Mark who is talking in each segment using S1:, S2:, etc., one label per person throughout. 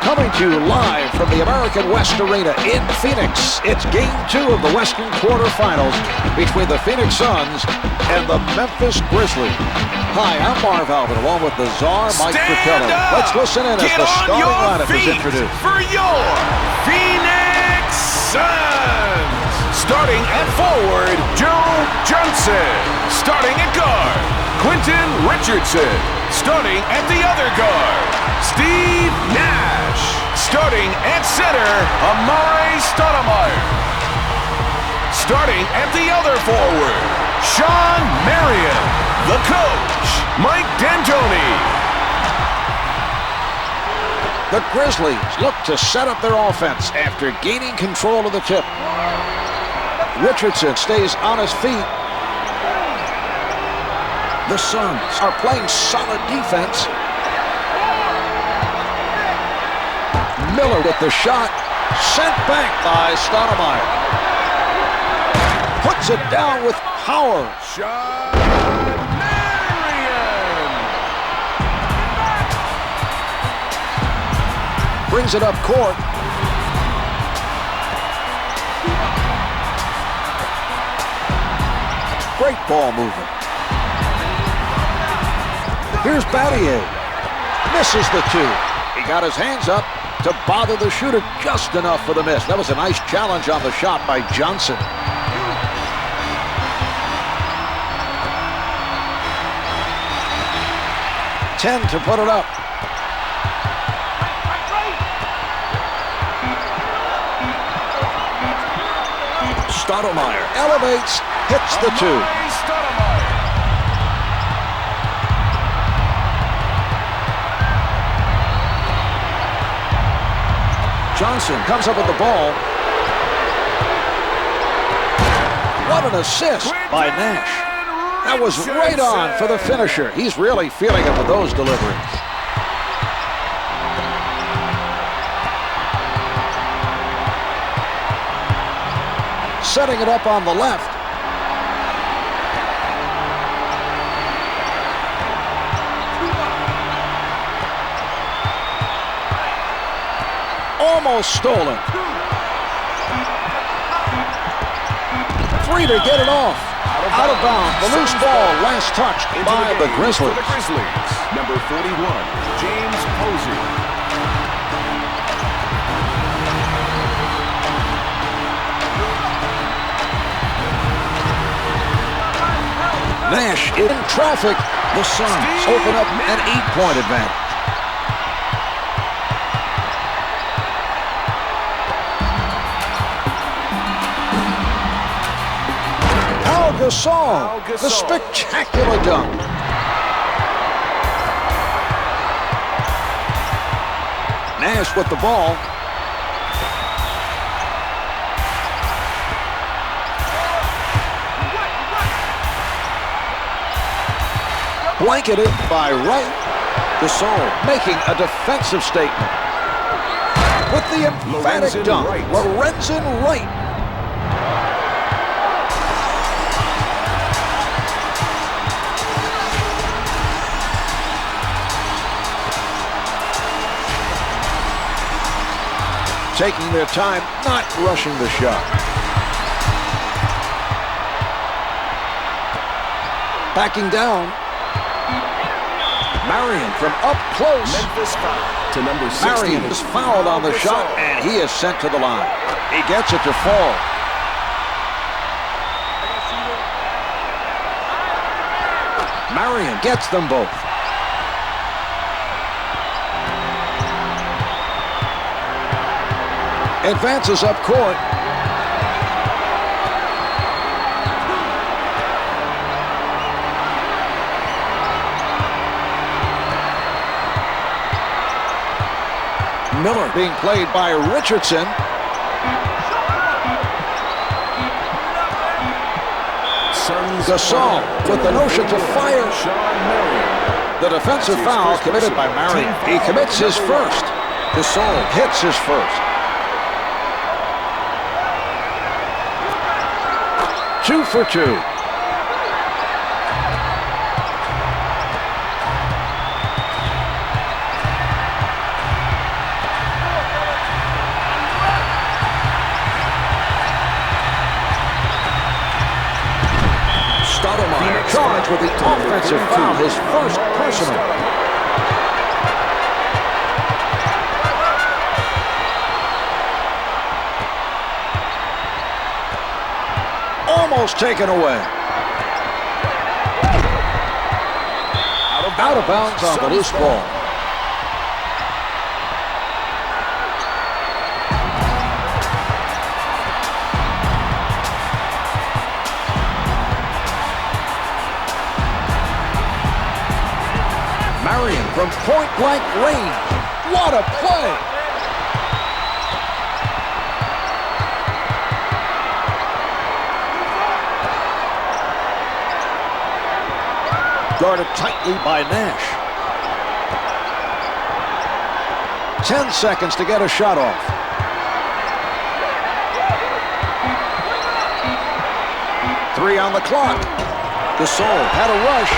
S1: Coming to you live from the American West Arena in Phoenix. It's Game 2 of the Western Quarterfinals between the Phoenix Suns and the Memphis Grizzlies. Hi, I'm Marv Albin, along with the Czar, Mike Fratello. Let's listen in as the starting lineup is introduced.
S2: For your Phoenix Suns. Starting at forward, Joe Johnson. Starting at guard, Quentin Richardson. Starting at the other guard, Steve Nash. Starting at center, Amari Stoudemire. Starting at the other forward, Sean Marion. The coach, Mike D'Antoni.
S1: The Grizzlies look to set up their offense after gaining control of the tip. Richardson stays on his feet. The Suns are playing solid defense. Miller with the shot, sent back by Stoudemire. Puts it down with power.
S2: Sean Marion.
S1: Brings it up court. Great ball movement. Here's Battier. Misses the two. He got his hands up to bother the shooter just enough for the miss. That was a nice challenge on the shot by Johnson. Ten to put it up. Stoudemire elevates, hits the two. Johnson comes up with the ball. What an assist by Nash. That was right on for the finisher. He's really feeling it with those deliveries. Setting it up on the left. Almost stolen. Three to get it off. Out of bounds. The loose ball. Last touch by the Grizzlies.
S2: Number 41, James Posey.
S1: Nash in traffic. The Suns open up an 8-point advantage. Gasol, the spectacular dunk. Nash with the ball. Blanketed by Wright. Gasol making a defensive statement. With the emphatic dunk, Lorenzen Wright. Taking their time, not rushing the shot. Backing down. Marion from up close.
S2: Memphis foul to number 16.
S1: Marion is fouled on the shot, and he is sent to the line. He gets it to fall. Marion gets them both. Advances up court. Miller being played by Richardson. Gasol with the notion to fire. The defensive foul committed by Marion. He commits his first. Gasol hits his first. 2 for 2. Charged with the offensive foul, his first personal. Almost taken away. Out of bounds on the loose ball. Marion from point-blank range. What a play! Guarded tightly by Nash. 10 seconds to get a shot off. Three on the clock. Gasol had a rush.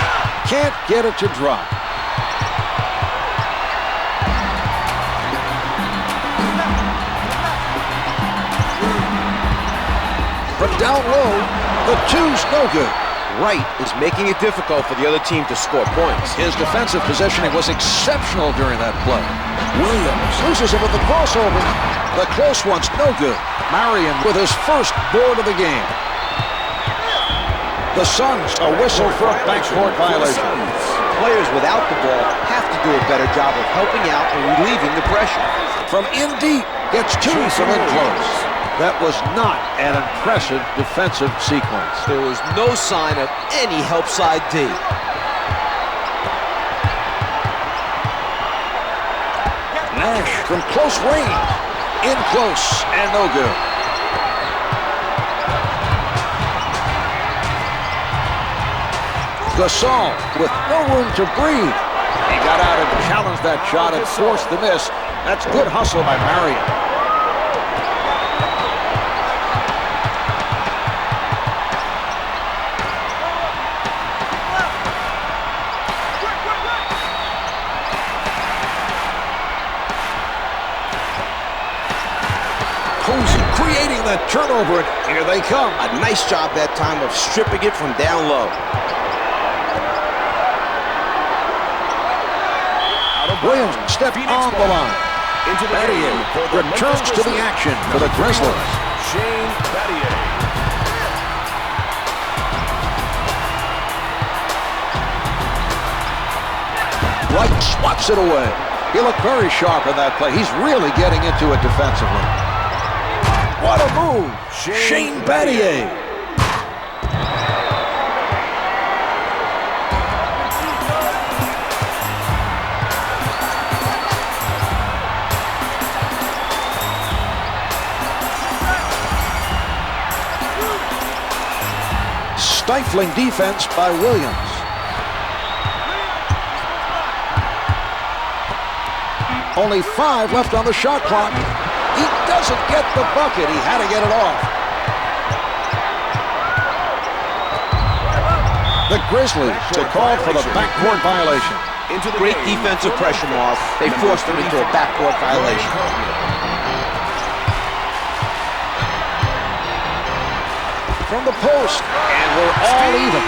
S1: Can't get it to drop. From down low, the two's no good.
S3: Wright is making it difficult for the other team to score points.
S1: His defensive positioning was exceptional during that play. Williams loses it with the crossover. The close one's no good. Marion with his first board of the game. The Suns a whistle for a backcourt violation.
S3: Players without the ball have to do a better job of helping out and relieving the pressure.
S1: From in deep, gets two from in close. That was not an impressive defensive sequence.
S3: There was no sign of any help side D.
S1: Nash from close range. In close and no good. Gasol with no room to breathe. He got out and challenged that shot and forced the miss. That's good hustle by Marion. Creating the turnover, and here they come.
S3: A nice job that time of stripping it from down low.
S1: Williams stepped on the line. Battier returns to the action for the Grizzlies.
S2: Shane Battier.
S1: Wright swats it away. He looked very sharp in that play. He's really getting into it defensively. What a move! Shane Battier. Stifling defense by Williams. Only 5 left on the shot clock. He doesn't get the bucket. He had to get it off. The Grizzlies to call for the backcourt violation.
S3: Great defensive pressure, Marv. They forced him into a backcourt violation.
S1: From the post, and we're all even.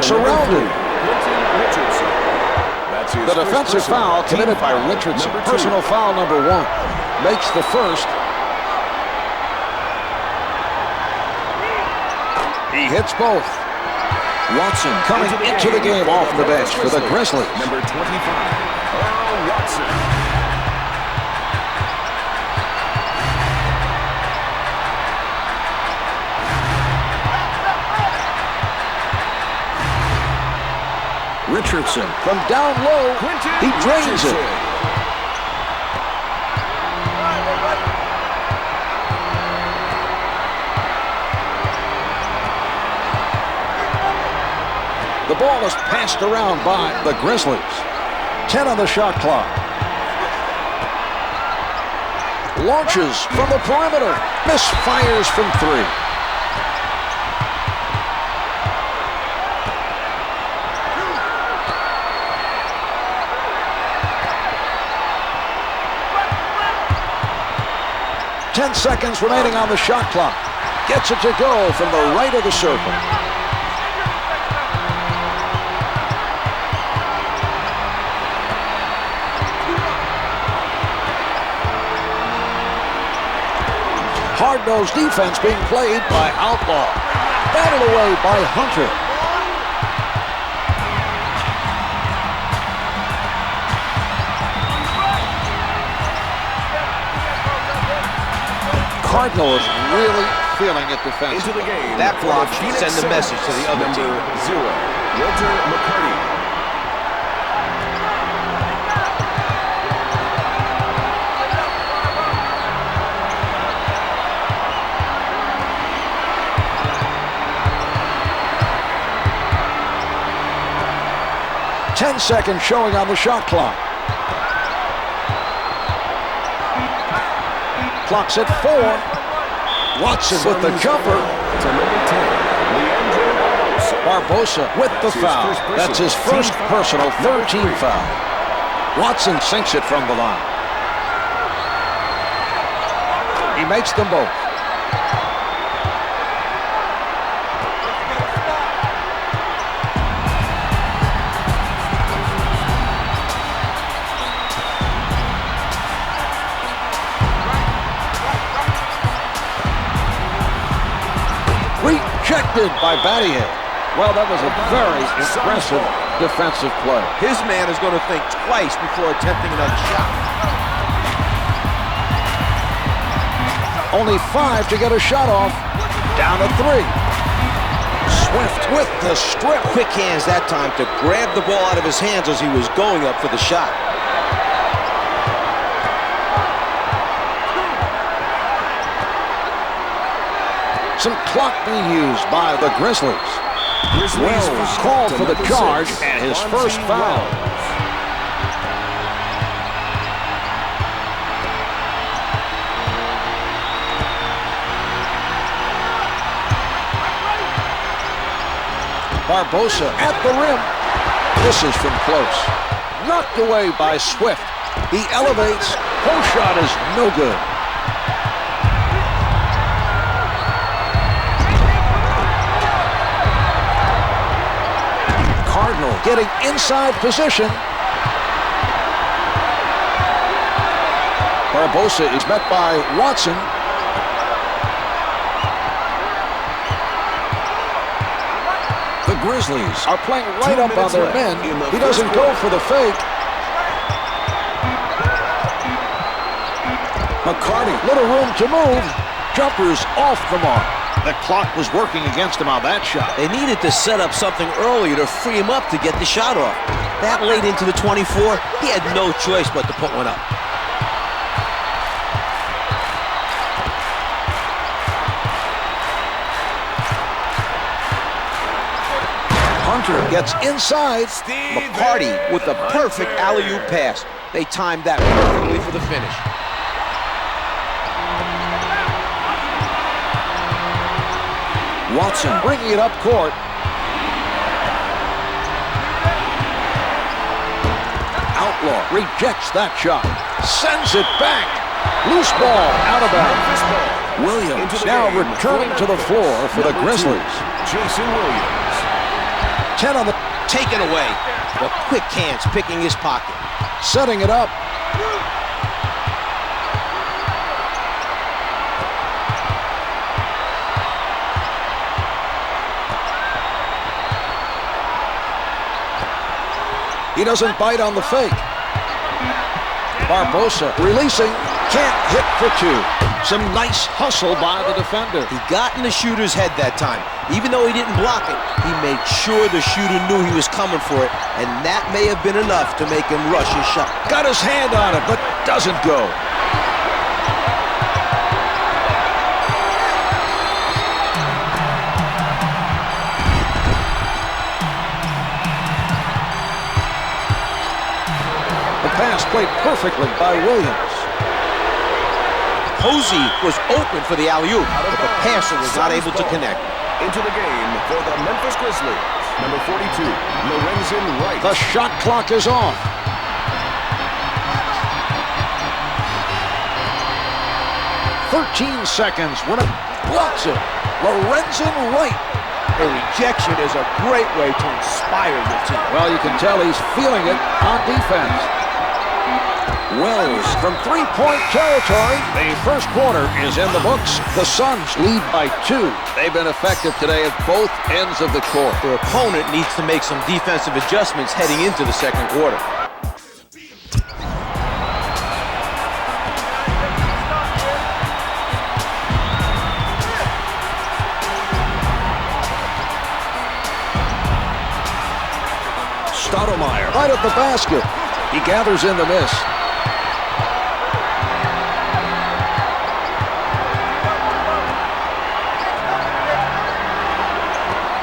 S1: Surrounded. The defensive foul committed by Richardson. Personal foul number 1. Makes the first. He hits both. Watson coming into the game off the bench for the Grizzlies.
S2: Number 25, Earl Watson.
S1: Richardson from down low, he drains it. The ball is passed around by the Grizzlies. 10 on the shot clock. Launches from the perimeter. Misfires from 3. 10 seconds remaining on the shot clock. Gets it to go from the right of the circle. Hard-nosed defense being played by Outlaw. Battled away by Hunter. Cardinal is really feeling it defensively.
S2: Into the game.
S3: That block should send a message to the other team.
S2: Number 0, Walter McCarty.
S1: Ten seconds showing on the shot clock. Clock's at 4. Watson with the jumper.
S2: To number 10,
S1: Barbosa with the foul. That's his first personal, third team foul. Watson sinks it from the line. He makes them both. Rejected by Battier. Well, that was a very impressive defensive play.
S3: His man is going to think twice before attempting another shot.
S1: Only 5 to get a shot off. Down to 3. Swift with the strip.
S3: Quick hands that time to grab the ball out of his hands as he was going up for the shot.
S1: Some clock being used by the Grizzlies. Wells called for the charge and his first foul. Barbosa at the rim. Misses from close. Knocked away by Swift. He elevates. Post shot is no good. Cardinal getting inside position. Barbosa is met by Watson. The Grizzlies are playing right up on their men. He doesn't go for the fake. McCarty, little room to move. Jumper's off the mark. The clock was working against him on that shot.
S3: They needed to set up something earlier to free him up to get the shot off. That late into the 24, he had no choice but to put one up.
S1: Hunter gets inside.
S3: McCarty with the perfect alley-oop pass. They timed that perfectly for the finish.
S1: Watson bringing it up court. Outlaw rejects that shot. Sends it back. Loose ball out of bounds. Williams now returning to the floor for the Grizzlies.
S2: Jason Williams.
S1: 10 on the...
S3: Taken away. The quick hands picking his pocket.
S1: Setting it up. He doesn't bite on the fake. Barbosa releasing, can't hit for 2. Some nice hustle by the defender.
S3: He got in the shooter's head that time. Even though he didn't block it, he made sure the shooter knew he was coming for it, and that may have been enough to make him rush his shot.
S1: Got his hand on it, but doesn't go. Pass played perfectly by Williams.
S3: Posey was open for the alley-oop, but the passer was not able to connect.
S2: Into the game for the Memphis Grizzlies, number 42, Lorenzen Wright.
S1: The shot clock is off. 13 seconds when it blocks it. Lorenzen Wright.
S3: A rejection is a great way to inspire your team.
S1: Well, you can tell he's feeling it on defense. Wells from three-point territory. The first quarter is in the books. The Suns lead by 2. They've been effective today at both ends of the court.
S3: Their opponent needs to make some defensive adjustments heading into the second quarter.
S1: Stoudemire right at the basket. He gathers in the miss.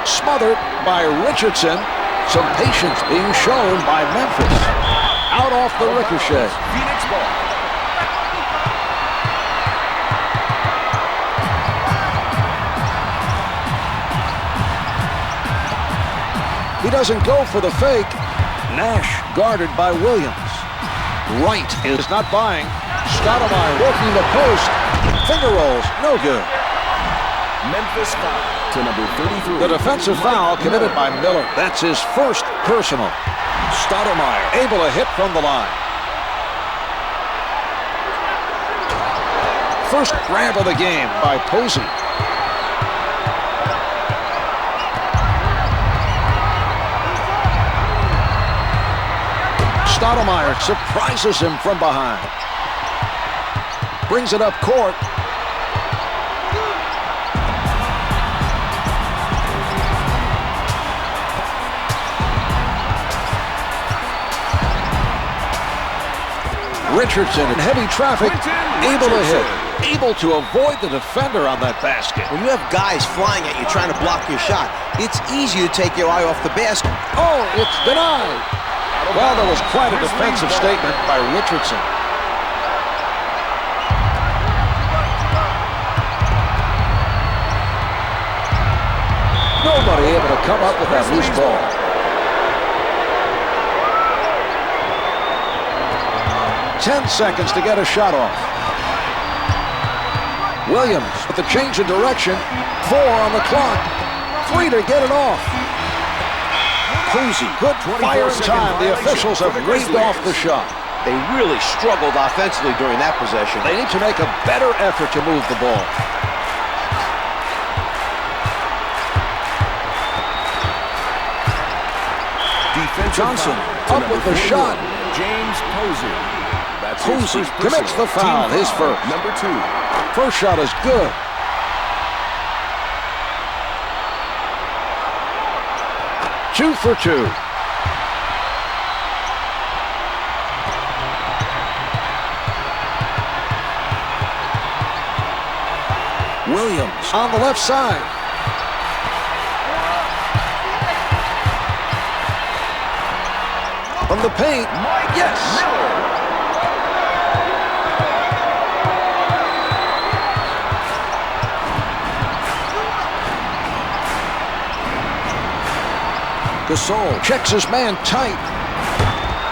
S1: Smothered by Richardson. Some patience being shown by Memphis. Out off the ricochet.
S2: Phoenix ball.
S1: He doesn't go for the fake. Nash guarded by Williams. Wright is not buying. Stoudemire working the post. Finger rolls, no good.
S2: Memphis foul to number 33.
S1: The defensive foul committed by Miller. That's his first personal. Stoudemire able to hit from the line. First grab of the game by Posey. Stoudemire surprises him from behind. Brings it up court. Richardson in heavy traffic, able to hit. Able to avoid the defender on that basket.
S3: When you have guys flying at you trying to block your shot, it's easy to take your eye off the basket.
S1: Oh, it's denied. Well, there was quite a defensive statement by Richardson. Nobody able to come up with that loose ball. Ten seconds to get a shot off. Williams with the change of direction. 4 on the clock. 3 to get it off. Posey, good fire in time. The officials have waved off the shot.
S3: They really struggled offensively during that possession.
S1: They need to make a better effort to move the ball. Johnson up with the shot.
S2: James Posey. That's
S1: Posey commits the foul, his first.
S2: Number 2.
S1: First shot is good. Two for 2. Williams on the left side. From the paint. Yes. Gasol checks his man tight.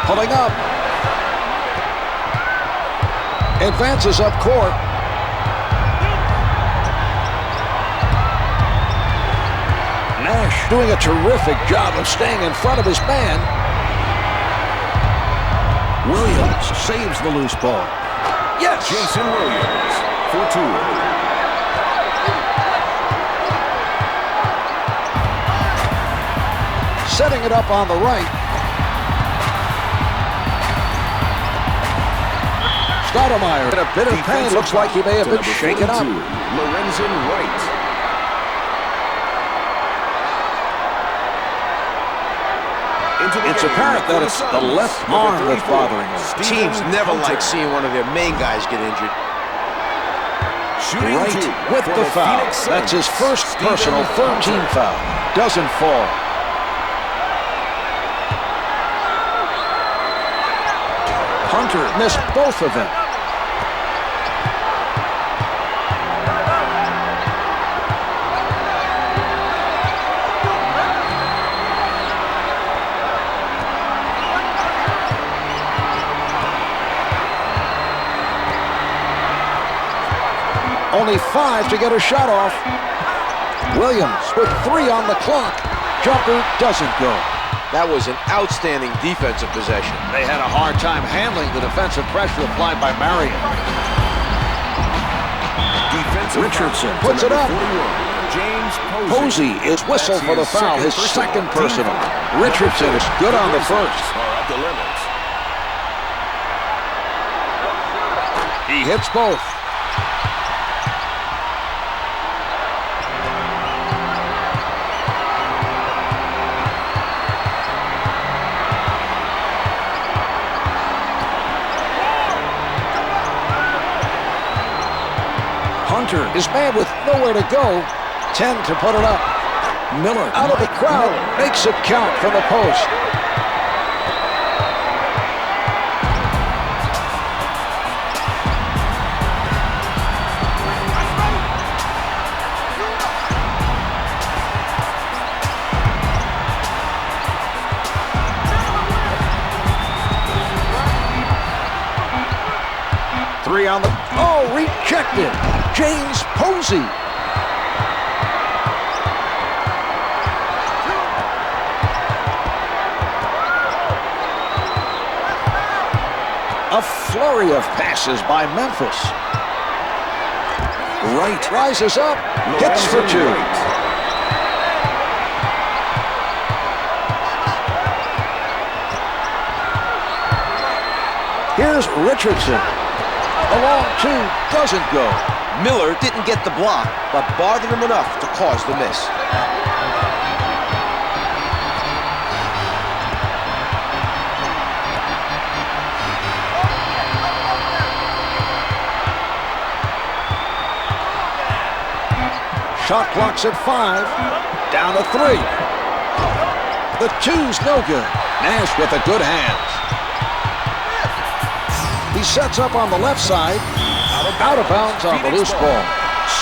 S1: Pulling up. Advances up court. Nash doing a terrific job of staying in front of his man. Williams saves the loose ball. Yes!
S2: Jason Williams for 2.
S1: Setting it up on the right. Stoudemire in a bit of pain. Looks like he may have been shaken up.
S2: Lorenzen Wright.
S1: It's apparent that it's the left arm that's bothering him.
S3: Teams never like seeing one of their main guys get injured.
S1: Wright with the foul. That's his first personal 13 foul. Doesn't fall. Hunter missed both of them. only 5 to get a shot off. Williams with 3 on the clock. Jumper doesn't go.
S3: That was an outstanding defensive possession.
S1: They had a hard time handling the defensive pressure applied by Marion. Richardson puts it up. Posey is whistled for the foul, his second personal. Richardson is good on the first. He hits both. Hunter is mad with nowhere to go. 10 to put it up. Miller out of the crowd makes it count from the post. Three on the... Oh, rejected. James Posey. A flurry of passes by Memphis. Wright rises up, hits for 2. Here's Richardson. A long 2 doesn't go.
S3: Miller didn't get the block, but bothered him enough to cause the miss.
S1: Shot clock's at 5, down to 3. The 2's no good. Nash with a good hands. He sets up on the left side, out of bounds on the loose ball.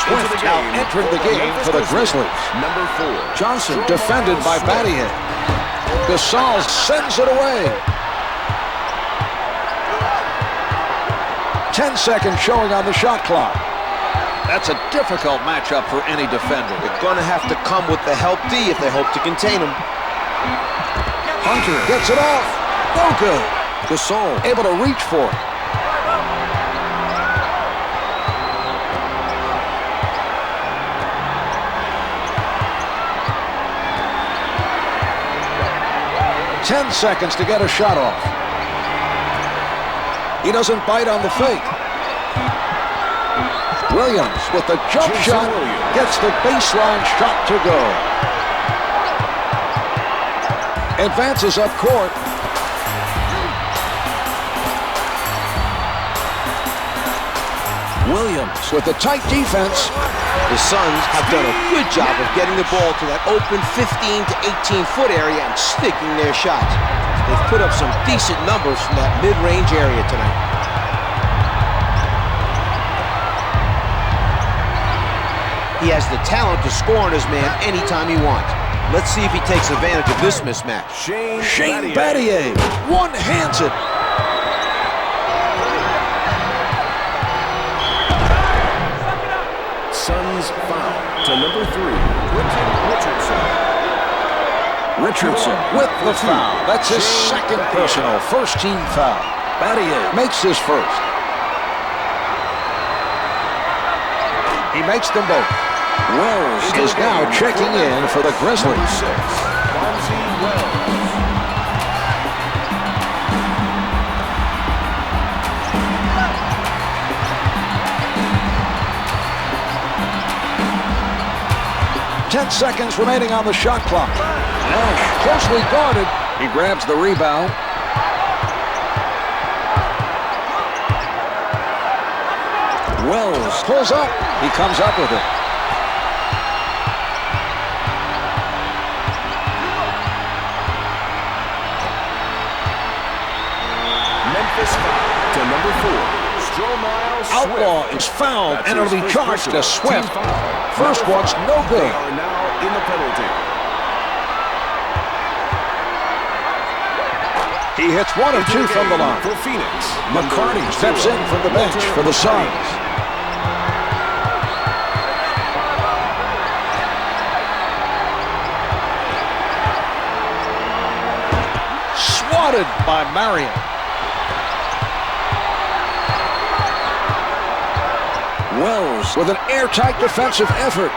S1: Swift now entering the game for the Grizzlies.
S2: Number 4.
S1: Johnson defended by Battier. Gasol sends it away. 10 seconds showing on the shot clock. That's a difficult matchup for any defender.
S3: They're going to have to come with the help D if they hope to contain him.
S1: Hunter gets it off. No good. Gasol able to reach for it. Ten seconds to get a shot off. He doesn't bite on the fake. Williams with the jump shot gets the baseline shot to go. Advances up court. Williams with a tight defense.
S3: The Suns have done a good job of getting the ball to that open 15 to 18-foot area and sticking their shots. They've put up some decent numbers from that mid-range area tonight. He has the talent to score on his man anytime he wants. Let's see if he takes advantage of this mismatch.
S1: Shane Battier one-hands it.
S2: Suns foul to number 3, Richardson.
S1: Richardson with the foul. That's his second personal, first team foul. Battier makes his first. He makes them both. Wells is now checking in for the Grizzlies. 10 seconds remaining on the shot clock. Nash closely guarded. He grabs the rebound. Wells pulls up. He comes up with it.
S2: Memphis foul to number 4.
S1: Outlaw is fouled and it'll be charged to Swift. First one's no good.
S2: They are now in the penalty.
S1: He hits 1 of 2 from the line.
S2: For Phoenix,
S1: McCarty steps in from the bench for the Suns. guarded by Marion. Wells with an airtight defensive effort.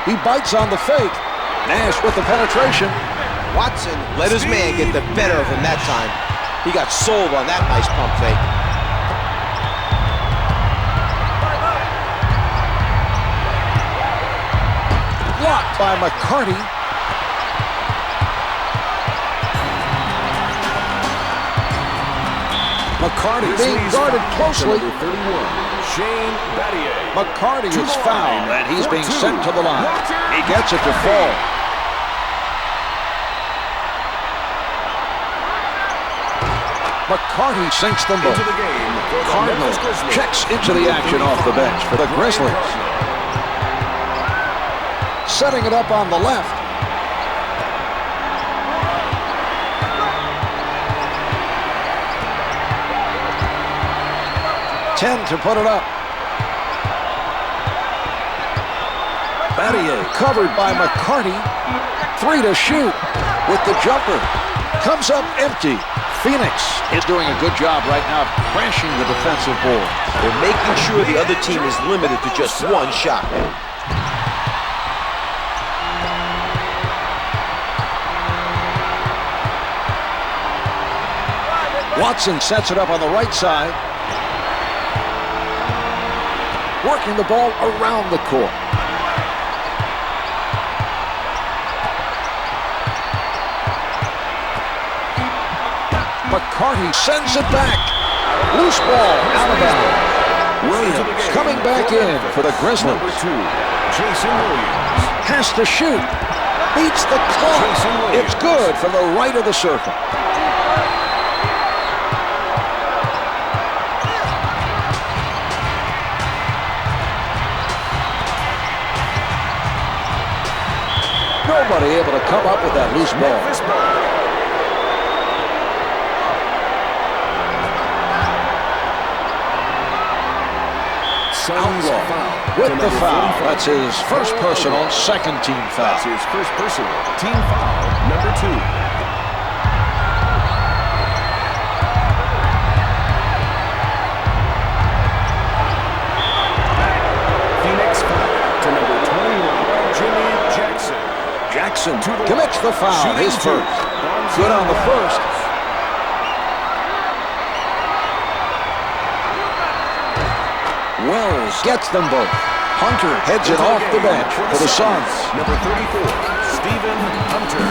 S1: He bites on the fake. Nash with the penetration.
S3: Watson let his man get the better of him that time. He got sold on that nice pump fake.
S1: Blocked by McCarty. McCarty being guarded closely.
S2: Number 31, Shane Battier.
S1: McCarty is fouled, and he's being sent to the line. He gets it to fall. McCarty sinks them both.
S2: Into the game for the
S1: Cardinal
S2: Memphis Grizzlies.
S1: checks into the action off the bench for the Grizzlies. Setting it up on the left. Ten to put it up. Battier covered by McCarty. 3 to shoot with the jumper. Comes up empty. Phoenix is doing a good job right now of crashing the defensive board.
S3: They're making sure the other team is limited to just one shot.
S1: Watson sets it up on the right side. Working the ball around the court. McCarty sends it back. Loose ball out of bounds. Williams coming back in for the Grizzlies.
S2: Number 2, Jason Williams.
S1: Has to shoot. Beats the clock. It's good from the right of the circle. Nobody able to come up with that loose ball.
S2: Memphis ball.
S1: Outlaw with the foul. That's his first personal, second team foul.
S2: That's his first personal. Team foul, number 2. Phoenix foul to number 21, Jimmy Jackson.
S1: Jackson commits the foul, his first. Good on the first. Wells gets them both. Hunter heads it off the bench for the Suns.
S2: Number 34, Stephen Hunter.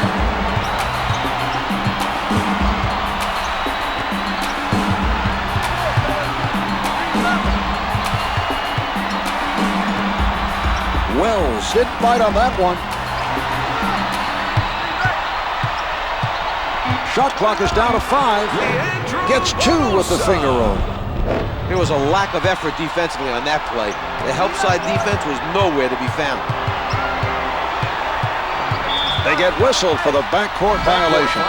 S1: Wells didn't bite on that one. Shot clock is down to 5. Gets 2 with the finger roll.
S3: There was a lack of effort defensively on that play. The help side defense was nowhere to be found.
S1: They get whistled for the backcourt violation.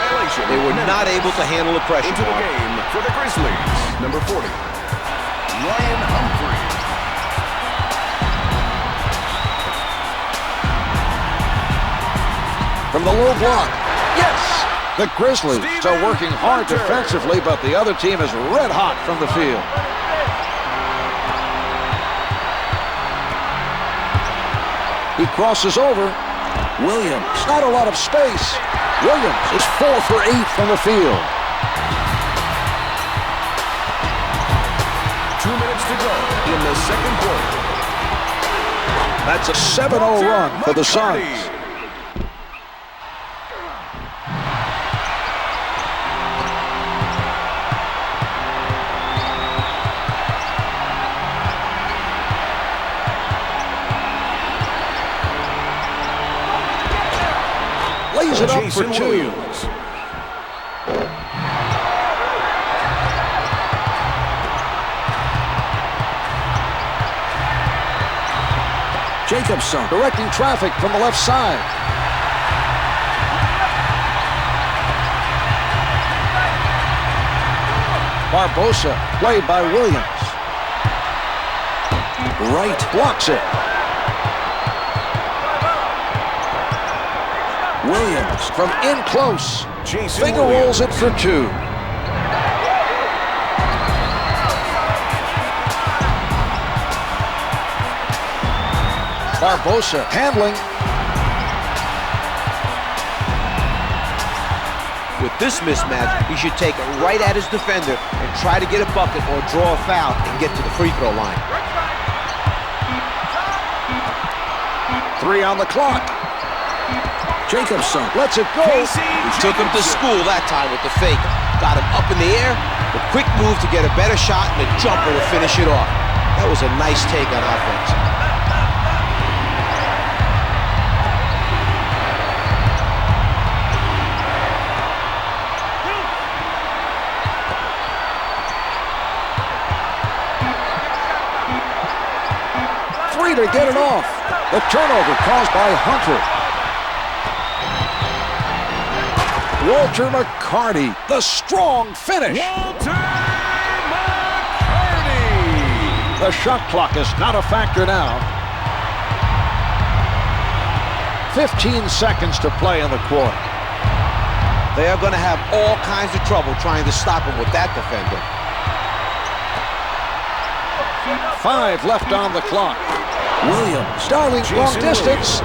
S3: They were not able to handle the pressure.
S2: Into the game for the Grizzlies, number 40, Ryan Humphrey.
S1: From the low block. Yes! The Grizzlies are working hard defensively, but the other team is red hot from the field. He crosses over. Williams, not a lot of space. Williams is 4 for 8 from the field.
S2: 2 minutes to go in the second quarter.
S1: That's a 7-0 run for the Suns. Lays it up for 2.
S2: Williams.
S1: Jacobson directing traffic from the left side. Barbosa played by Williams. Wright blocks it. Williams from in close.
S2: Jason
S1: Finger rolls it for two. Barbosa handling.
S3: With this mismatch, he should take it right at his defender and try to get a bucket or draw a foul and get to the free throw line.
S1: 3 on the clock. Jacobson lets it go.
S3: He took him to school that time with the fake. Got him up in the air, the quick move to get a better shot, and a jumper to finish it off. That was a nice take on offense.
S1: To get it off. The turnover caused by Hunter. Walter McCarty, the strong finish.
S2: Walter McCarty.
S1: The shot clock is not a factor now. 15 seconds to play in the quarter.
S3: They are going to have all kinds of trouble trying to stop him with that defender.
S1: 5 left on the clock. Williams, Starling, long distance.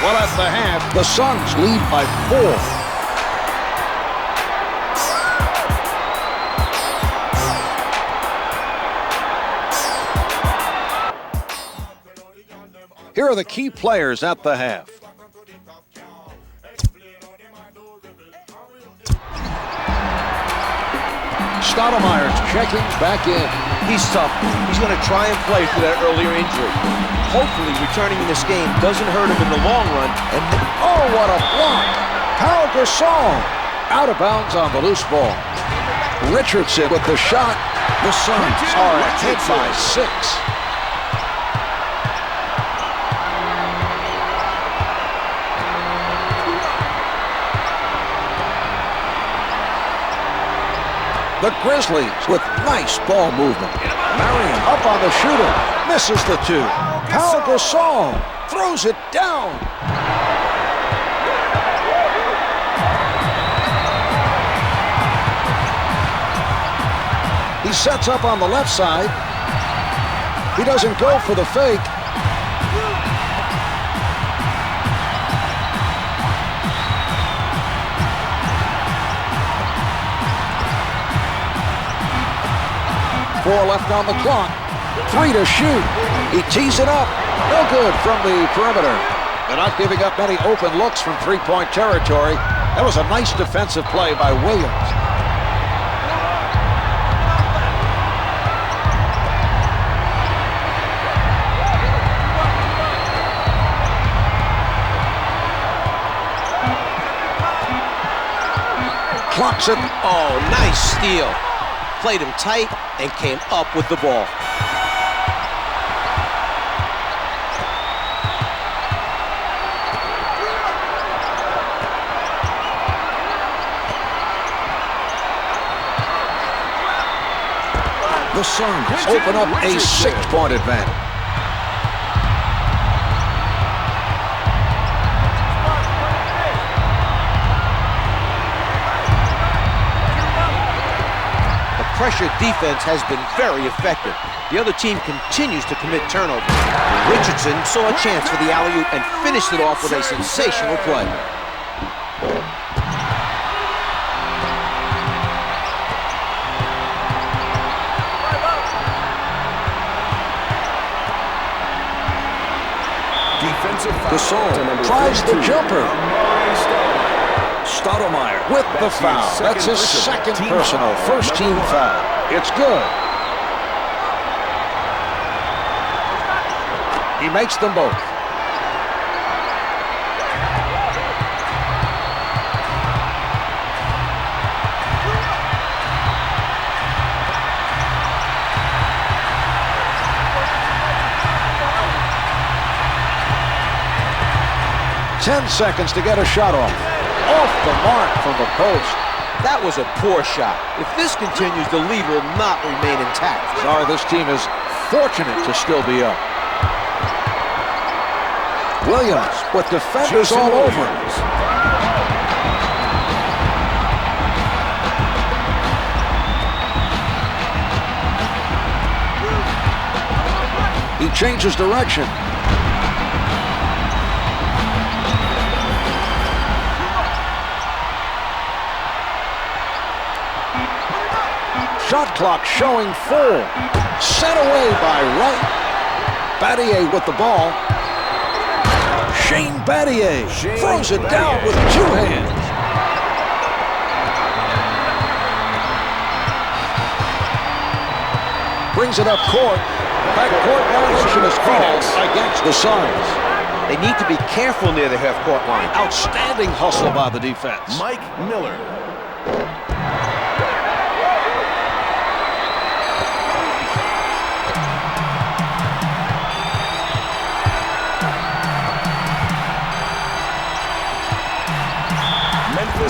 S1: Well, at the half, the Suns lead by 4. Here are the key players at the half. Stoudemire's checking back in.
S3: He's tough. He's going to try and play through that earlier injury. Hopefully, returning in this game doesn't hurt him in the long run. And
S1: oh, what a block! Pau Gasol out of bounds on the loose ball. Richardson with the shot. The Suns are ahead by 6. The Grizzlies with nice ball movement. Marion up on the shooter. Misses the 2. Pau Gasol throws it down. He sets up on the left side. He doesn't go for the fake. Four left on the clock. 3 to shoot. He tees it up. No good from the perimeter. They're not giving up many open looks from three-point territory. That was a nice defensive play by Williams. Clocks it.
S3: oh, nice steal. Played him tight and came up with the ball.
S1: The Suns open up a 6-point advantage.
S3: Pressure defense has been very effective. The other team continues to commit turnovers. Richardson saw a chance for the alley-oop and finished it off with a sensational play.
S2: Defensive
S1: Gasol
S2: foul.
S1: tries the jumper. Stoudemire with the foul. That's his second personal, first team foul. It's good. He makes them both. "10 seconds to get a shot off. Off the mark from the post.
S3: That was a poor shot. If this continues, the lead will not remain intact.
S1: Sorry, this team is fortunate to still be up. Williams with defenders all over. He changes direction. Shot clock showing full. Sent away by Wright. Battier with the ball. Shane Battier throws it down with two hands. Brings it up court. Backcourt violation is called against the Suns.
S3: They need to be careful near the half-court line.
S1: Outstanding hustle by the defense.
S2: Mike Miller.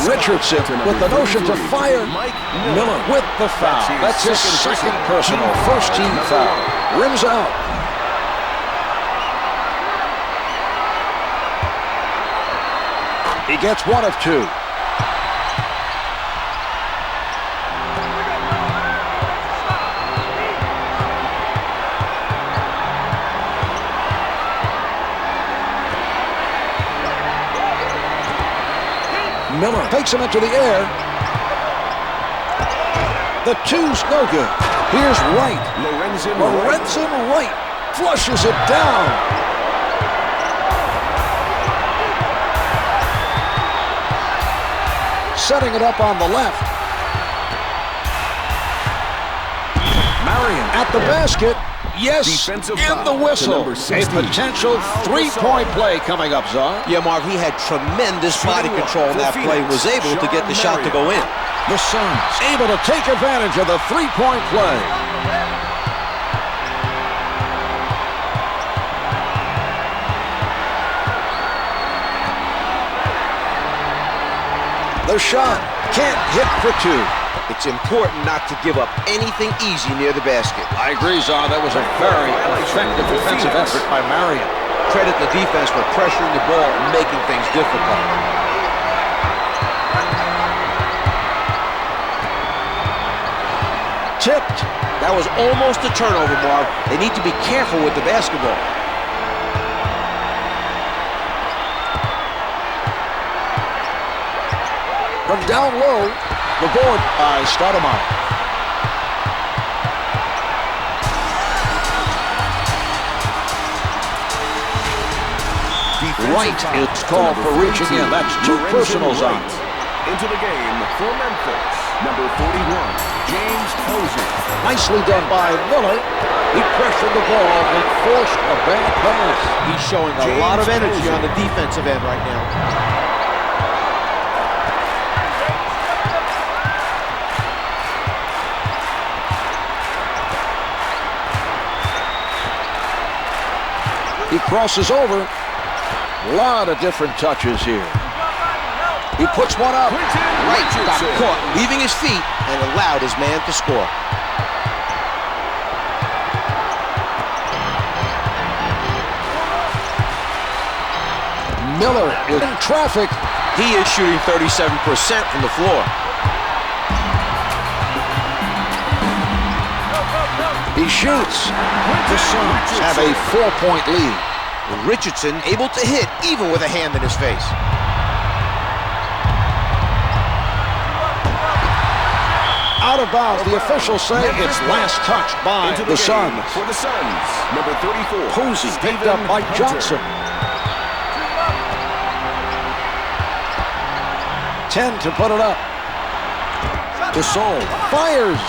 S1: Richardson with the notion to fire. Miller with the foul. That's his second personal. First team foul. Rims out. He gets one of two. Miller takes him into the air. The two's no good. Here's Wright. Lorenzen Wright flushes it down. Setting it up on the left. Marion at the basket. Yes, in the whistle. A potential three-point play coming up, Zahn.
S3: Yeah, Marv, he had tremendous body control in that play and was able to get the shot to go in.
S1: The Suns able to take advantage of the three-point play. The shot can't hit for two.
S3: It's important not to give up anything easy near the basket.
S1: I agree, Zahn. That was a very effective defensive effort by Marion.
S3: Credit the defense for pressuring the ball and making things difficult.
S1: Tipped.
S3: That was almost a turnover, Marv. They need to be careful with the basketball.
S1: From down low, the board by Stoudemire. Wright is called for reaching in. That's two personals on.
S2: Into the game for Memphis, number 41, James Posey.
S1: Nicely done by Miller. He pressured the ball and forced a bad pass.
S3: He's showing a lot of energy on the defensive end right now.
S1: He crosses over. A lot of different touches here. He puts one up.
S3: Wright got caught leaving his feet and allowed his man to score.
S1: Miller is in traffic.
S3: He is shooting 37% from the floor.
S1: He shoots. The Suns have a 4-point lead.
S3: Richardson able to hit even with a hand in his face.
S1: Out of bounds. The officials say it's last touched by the Suns.
S2: For the Suns, number 34,
S1: Posey picked up by Johnson. 10 to put it up. Gasol fires.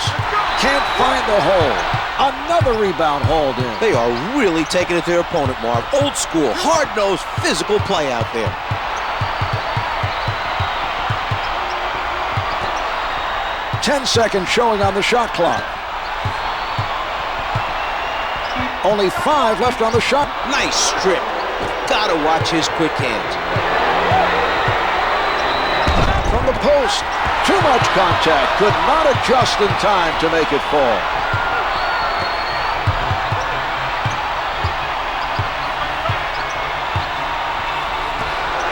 S1: Can't find the hole. Another rebound hauled in.
S3: They are really taking it to their opponent, Marv. Old school, hard-nosed, physical play out there.
S1: Ten seconds showing on the shot clock. Only 5 left on the shot.
S3: Nice strip. You've got to watch his quick hands.
S1: From the post. Too much contact. Could not adjust in time to make it fall.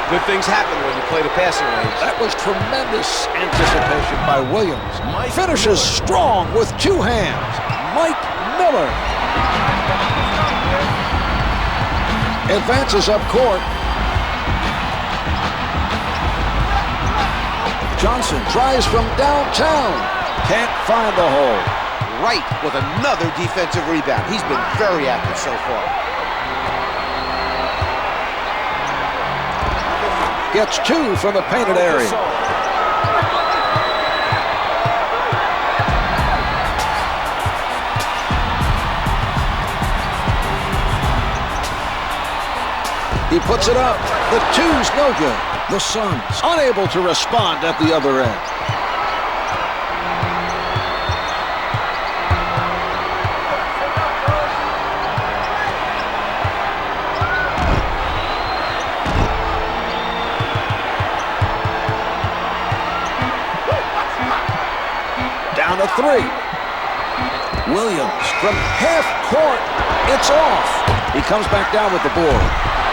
S3: Good things happen when you play the passing lanes.
S1: That was tremendous anticipation by Williams. Finishes strong with two hands. Mike Miller advances up court. Johnson tries from downtown. Can't find the hole.
S3: Wright with another defensive rebound. He's been very active so far.
S1: Gets two from the painted area. He puts it up. The two's no good. The Suns unable to respond at the other end. Down to three. Williams from half court. It's off. He comes back down with the board.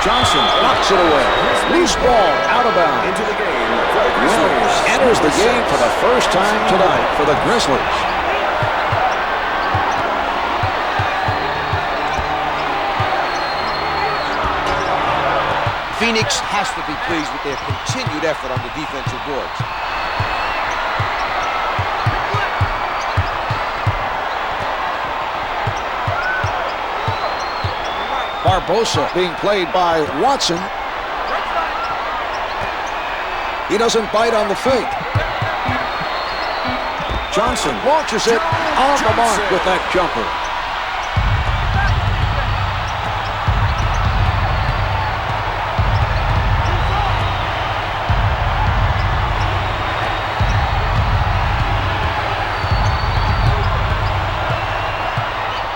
S1: Johnson knocks it away. Loose ball out of bounds.
S2: Into the game for the Grizzlies.
S1: Williams enters the game for the first time tonight for the Grizzlies.
S3: Phoenix has to be pleased with their continued effort on the defensive boards.
S1: Barbosa being played by Watson. He doesn't bite on the fake. Johnson launches it on the mark with that jumper.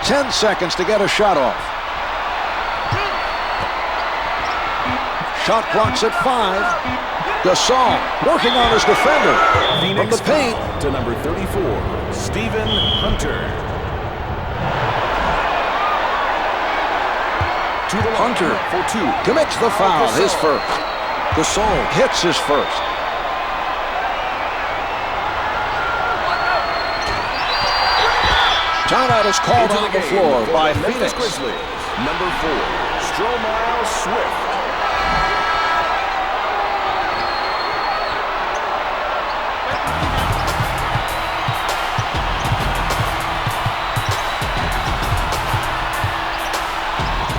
S1: Ten seconds to get a shot off. Shot clock's at 5. Gasol working on his defender. From the paint
S2: to number 34, Stephen Hunter. To the
S1: Hunter
S2: for two.
S1: commits the foul, his first. Gasol hits his first. Timeout is called on the floor by Phoenix.
S2: Grizzlies. Number 4, Stromile Swift.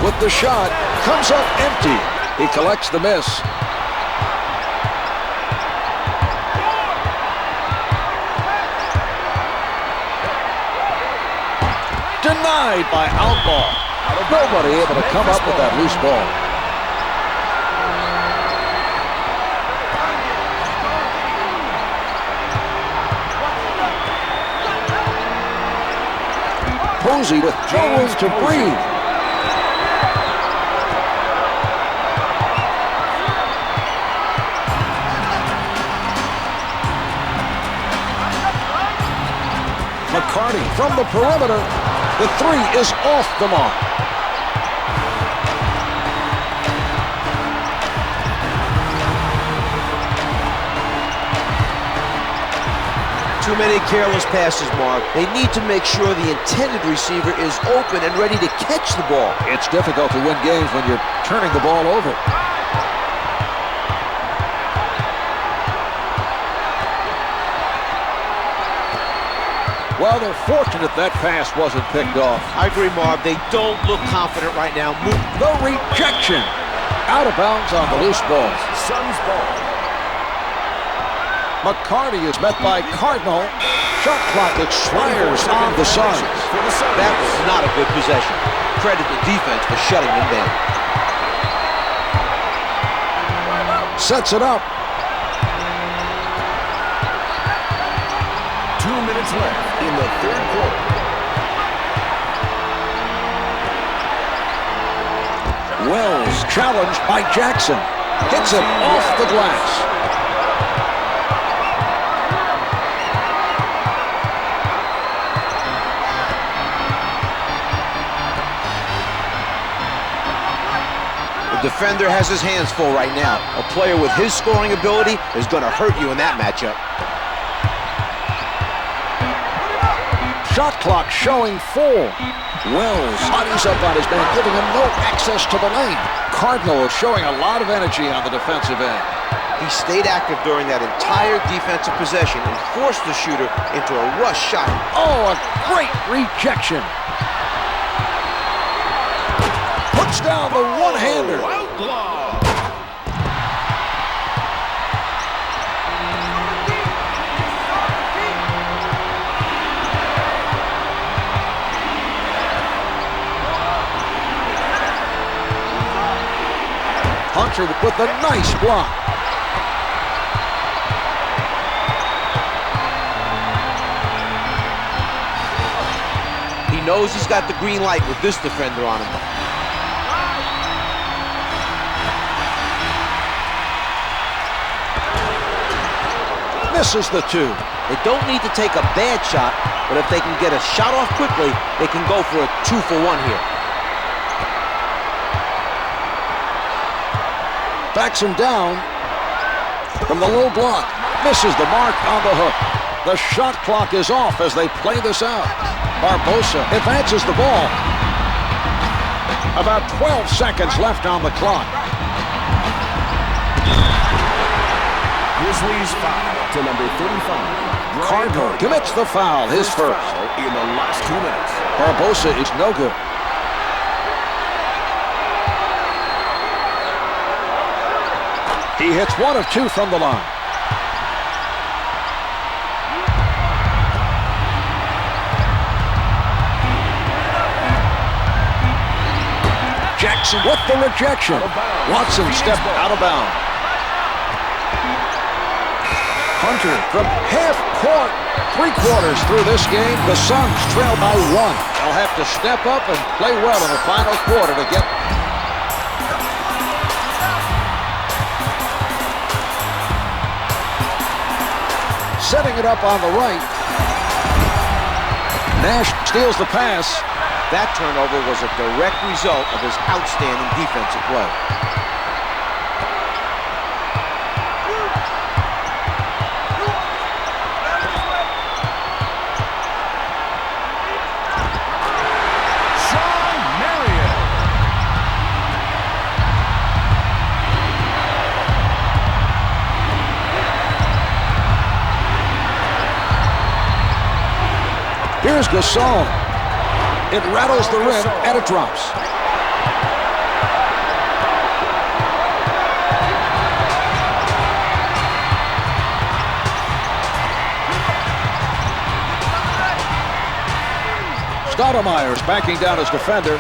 S1: With the shot, comes up empty. He collects the miss. Denied by Outlaw. Nobody able to come up with that loose ball. Posey with no room to breathe. McCarty from the perimeter. The three is off the mark.
S3: Too many careless passes, Mark. They need to make sure the intended receiver is open and ready to catch the ball.
S1: It's difficult to win games when you're turning the ball over. Well, they're fortunate that pass wasn't picked off.
S3: I agree, Marv. They don't look confident right now.
S1: The rejection. Out of bounds on the loose ball.
S2: Suns ball.
S1: McCarty is met by Cardinal. Shot clock expires on the Suns.
S3: That was not a good possession. Credit the defense for shutting them down.
S1: Sets it up.
S2: 2 minutes left in the third quarter.
S1: Wells challenged by Jackson. Hits it off the glass.
S3: defender has his hands full right now. A player with his scoring ability is going to hurt you in that matchup.
S1: Shot clock showing 4. Wells bodies up on his man, giving him no access to the lane. Cardinal is showing a lot of energy on the defensive end.
S3: He stayed active during that entire defensive possession and forced the shooter into a rush shot.
S1: Oh, a great rejection. Puts down the one-hander. Hunter with a nice block.
S3: He knows he's got the green light with this defender on him.
S1: Misses the 2.
S3: They don't need to take a bad shot, but if they can get a shot off quickly, they can go for a 2-for-1 here.
S1: Backs him down from the low block. Misses the mark on the hook. The shot clock is off as they play this out. Barbosa advances the ball. About 12 seconds left on the clock.
S2: Grizzlies foul to number 35.
S1: Cardinal commits the foul, his first.
S2: In the last 2 minutes.
S1: Barbosa is no good. He hits 1 of 2 from the line. Jackson with the rejection. Watson stepped out of bounds. Hunter from half court. 3/4 through this game, the Suns trail by 1. They'll have to step up and play well in the final quarter to get. Setting it up on the right. Nash steals the pass.
S3: That turnover was a direct result of his outstanding defensive play.
S1: Here's Gasol. It rattles the rim and it drops. Stoudemire's backing down his defender.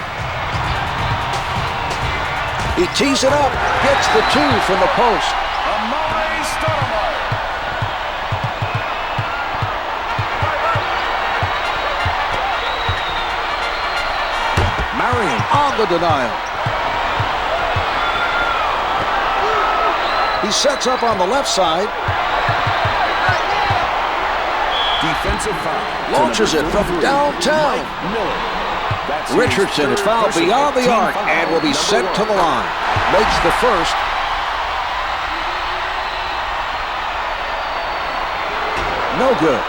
S1: He tees it up, gets the 2 from the post. On the denial. He sets up on the left side.
S2: Defensive foul.
S1: Launches it from downtown. Richardson is fouled beyond the arc and will be sent to the line. Makes the first. No good.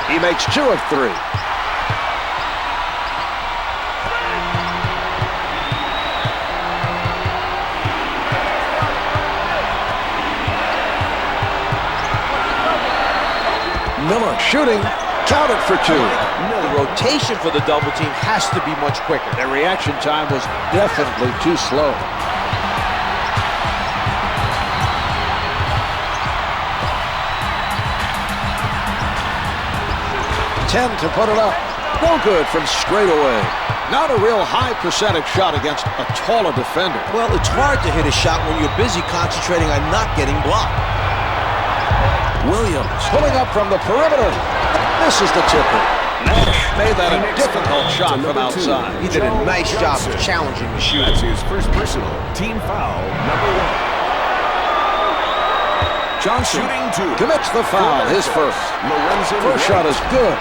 S1: He makes 2 of 3. Miller shooting, counted for 2.
S3: The rotation for the double team has to be much quicker.
S1: Their reaction time was definitely too slow. Ten to put it up. No good from straight away. Not a real high percentage shot against a taller defender.
S3: Well, it's hard to hit a shot when you're busy concentrating on not getting blocked.
S1: Williams pulling up from the perimeter. This is the tipper. Nash made that a difficult shot from outside.
S3: He did a nice job of challenging the shooter.
S2: That's his first personal. Team foul, number 1.
S1: Johnson
S2: Shooting 2.
S1: commits the foul, his first. First shot is good.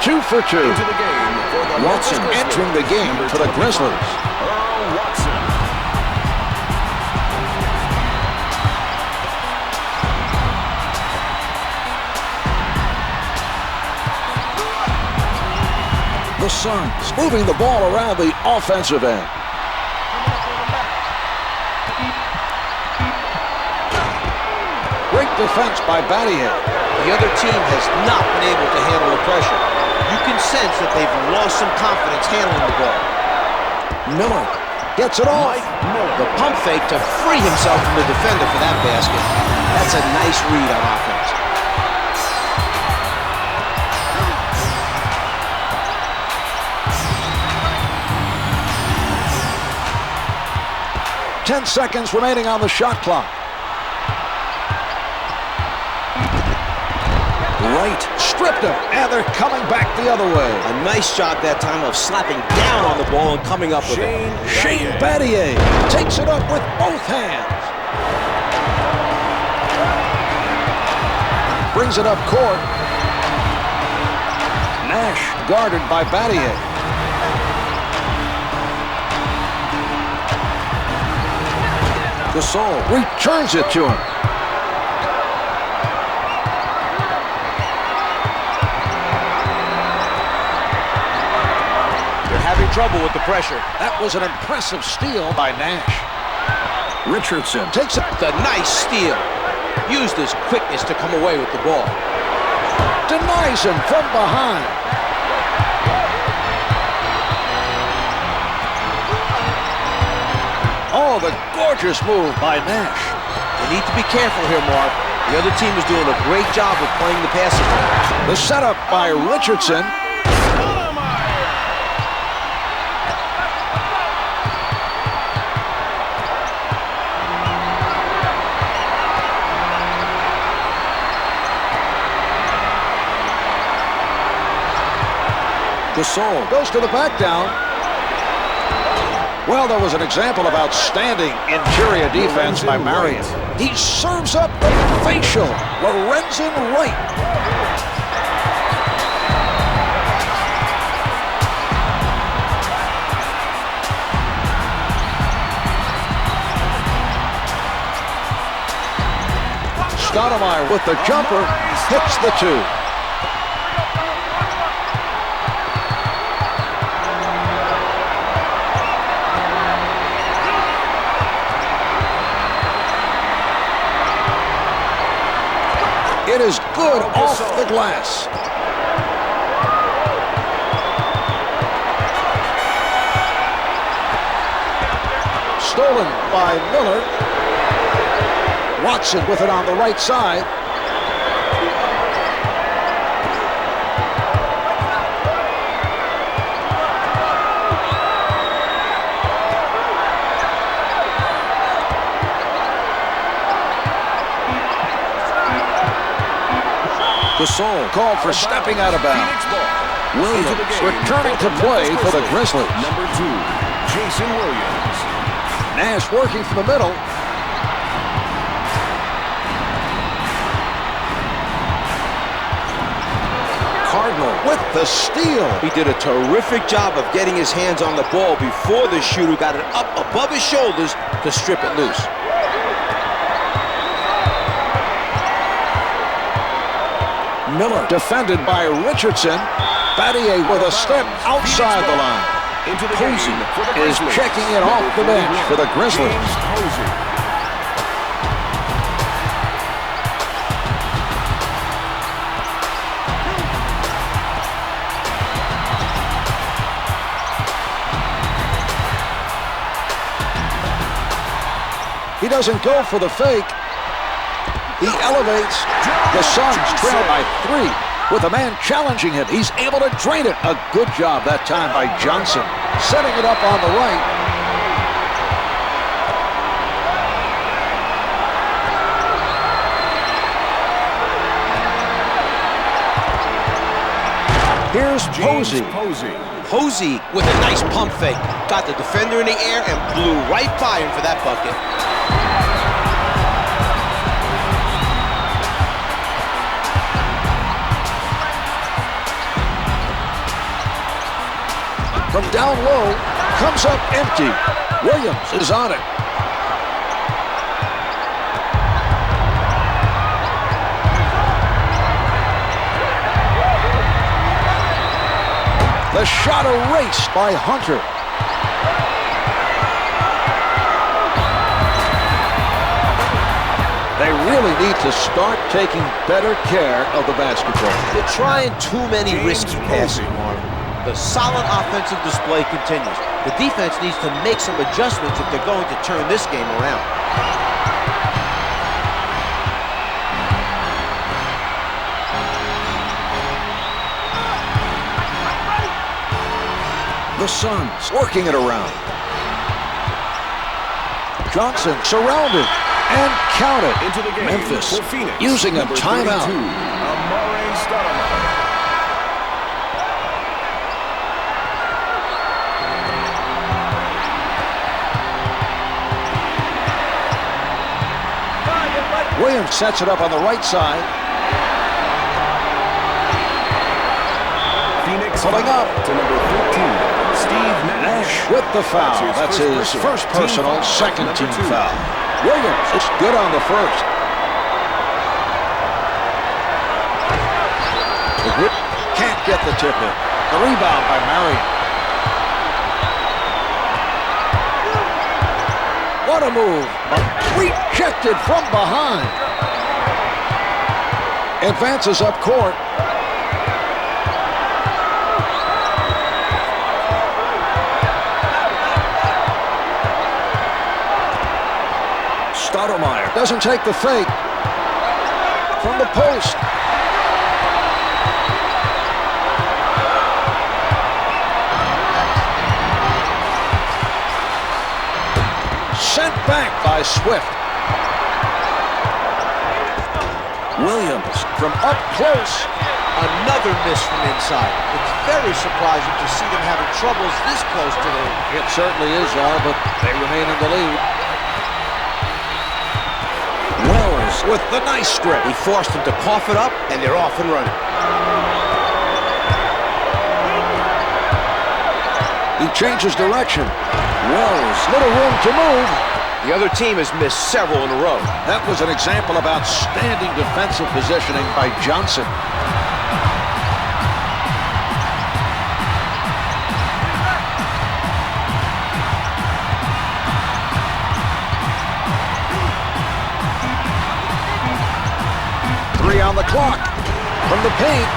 S1: 2 for 2.
S2: Into the game for the
S1: Watson
S2: Memphis
S1: entering the game
S2: Number
S1: for the
S2: 25,
S1: Grizzlies.
S2: Earl Watson.
S1: The Suns moving the ball around the offensive end. Great defense by Battier.
S3: The other team has not been able to handle the pressure. You can sense that they've lost some confidence handling the ball.
S1: Miller gets it off.
S3: The pump fake to free himself from the defender for that basket. That's a nice read on offense.
S1: Ten seconds remaining on the shot clock. Right, stripped him, and they're coming back the other way.
S3: A nice job that time of slapping down on the ball and coming up with it.
S1: Shane Battier takes it up with both hands. Brings it up court. Nash guarded by Battier. Gasol returns it to him.
S3: Having trouble with the pressure.
S1: That was an impressive steal by Nash. Richardson takes it.
S3: The nice steal. Used his quickness to come away with the ball.
S1: Denies him from behind. Oh, the gorgeous move by Nash.
S3: You need to be careful here, Mark. The other team is doing a great job of playing the passing game.
S1: The setup by Richardson. Gasol goes to the back down. Well, there was an example of outstanding interior defense by Marion. He serves up the facial. Lorenzen Wright. Stoudemire with the jumper hits the 2. It is good off the glass. Stolen by Miller. Watson with it on the right side. Gasol called for stepping out of bounds. Williams returning to play for the Grizzlies.
S2: Number 2, Jason Williams.
S1: Nash working from the middle. Cardinal with the steal.
S3: He did a terrific job of getting his hands on the ball before the shooter got it up above his shoulders to strip it loose.
S1: Miller defended by Richardson. Battier with a step outside the line. Posey is checking it off the bench for the Grizzlies. He doesn't go for the fake. He elevates. The Suns trail by 3 with a man challenging him. He's able to drain it. A good job that time by Johnson. Setting it up on the right. Here's Posey.
S3: Posey with a nice pump fake. Got the defender in the air and blew right by him for that bucket.
S1: from down low, comes up empty. Williams is on it. The shot erased by Hunter. They really need to start taking better care of the basketball.
S3: They're trying too many risky passes, Mark. The solid offensive display continues. The defense needs to make some adjustments if they're going to turn this game around.
S1: The Suns working it around. Johnson surrounded and counted.
S2: Into the game
S1: Memphis
S2: for Phoenix,
S1: using a timeout. Williams sets it up on the right side.
S2: Phoenix
S1: pulling up
S2: to number 15, Steve
S1: Nash with the foul. That's his first personal, second team foul. Williams is good on the first. The grip can't get the tip in. The rebound by Marion. What a move. Rejected from behind. Advances up court. Stoudemire doesn't take the fake. From the post. Sent back by Swift. Williams from up close.
S3: Another miss from inside. It's very surprising to see them having troubles this close to the...
S1: It certainly is, but they remain in the lead. Wells with the nice strip.
S3: He forced them to cough it up, and they're off and running.
S1: He changes direction. Wells, little room to move.
S3: The other team has missed several in a row.
S1: That was an example of outstanding defensive positioning by Johnson. Three on the clock. From the paint.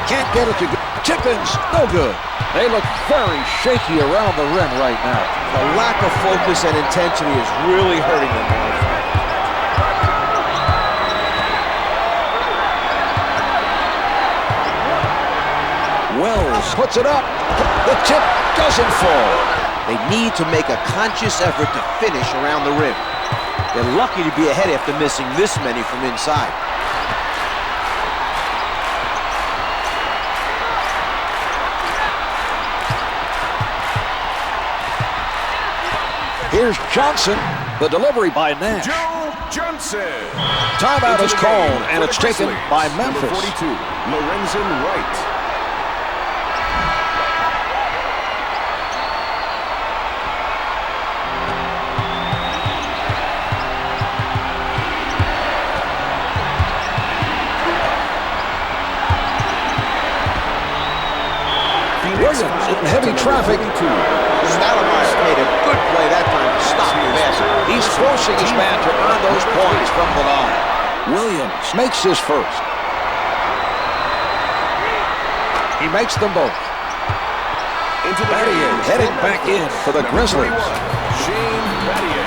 S1: Can't get it to go. Tip-ins, no good. They look very shaky around the rim right now.
S3: The lack of focus and intensity is really hurting them.
S1: Wells puts it up. The tip doesn't fall.
S3: They need to make a conscious effort to finish around the rim. They're lucky to be ahead after missing this many from inside.
S1: Here's Johnson. The delivery by Nash.
S2: Joe Johnson.
S1: Timeout is called, and it's taken by Memphis.
S2: Number 42, Lorenzen Wright.
S1: Williams in heavy traffic.
S3: Stoudemire made a good play that time to stop the basket.
S1: He's forcing his man to earn those points from the line. Williams makes his first. He makes them both. Battier heading back in for the Grizzlies.
S2: Shane Battier.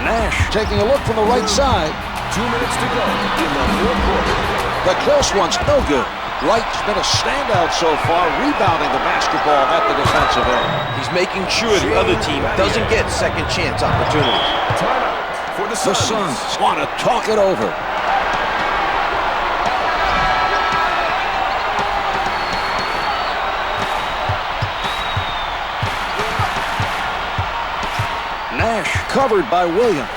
S1: Nash taking a look from the right side.
S2: 2 minutes to go in the fourth quarter.
S1: The close one's no good. Wright's been a standout so far, rebounding the basketball at the defensive end.
S3: He's making sure the other team doesn't get second chance opportunities.
S2: Timeout for the
S1: The
S2: Suns.
S1: Suns want to talk it over. Nash covered by Williams.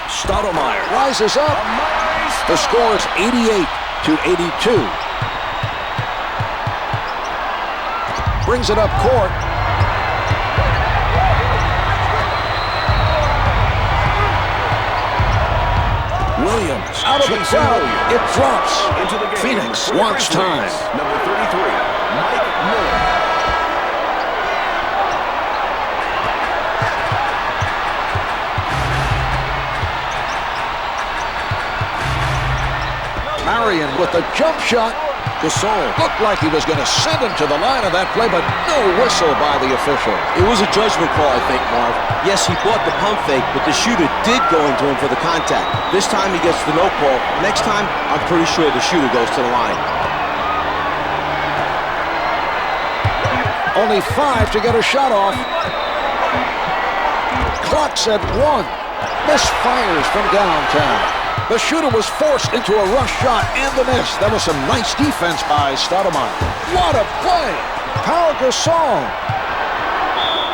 S1: Stoudemire rises up. The score is 88-82. brings it up court. Williams out of the crowd. It drops.
S2: Into the game.
S1: Phoenix wants time.
S2: Number 33, Mike Miller.
S1: Marion with the jump shot. Gasol looked like he was going to send him to the line of that play, but no whistle by the official.
S3: It was a judgment call, I think, Marv. Yes, he bought the pump fake, but the shooter did go into him for the contact. This time he gets the no call. Next time, I'm pretty sure the shooter goes to the line.
S1: Only 5 to get a shot off. Clock's at 1. Misfires from downtown. The shooter was forced into a rush shot and the miss. That was some nice defense by Stoudemire. What a play! Pau Gasol.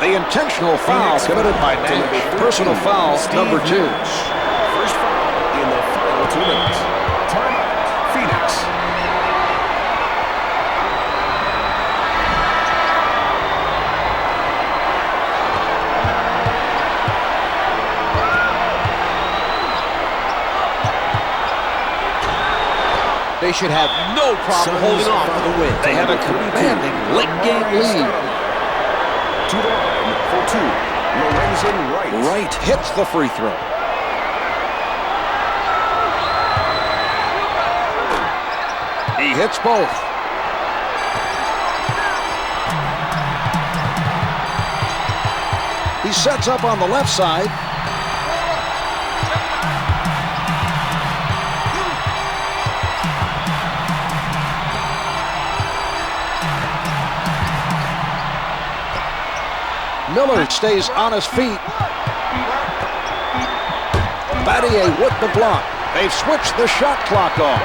S1: The intentional foul committed by Nash. Personal foul number 2.
S2: First foul in the final 2 minutes. Timeout, Phoenix.
S3: They should have no problem holding on for the win.
S1: They have a commanding late-game lead.
S2: To the line for 2, Lorenzen Wright.
S1: Wright hits the free throw. He hits both. He sets up on the left side. Miller stays on his feet. Battier with the block. They've switched the shot clock off.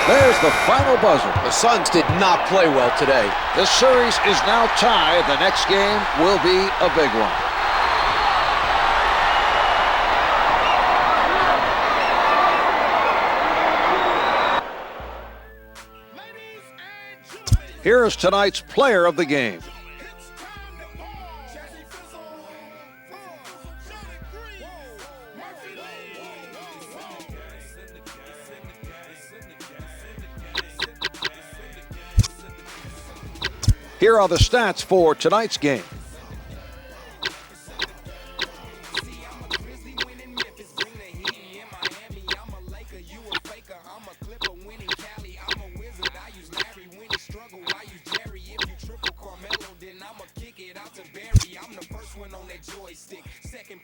S1: There's the final buzzer.
S3: The Suns did not play well today.
S1: This series is now tied. The next game will be a big one. Here is tonight's player of the game. Here are the stats for tonight's game.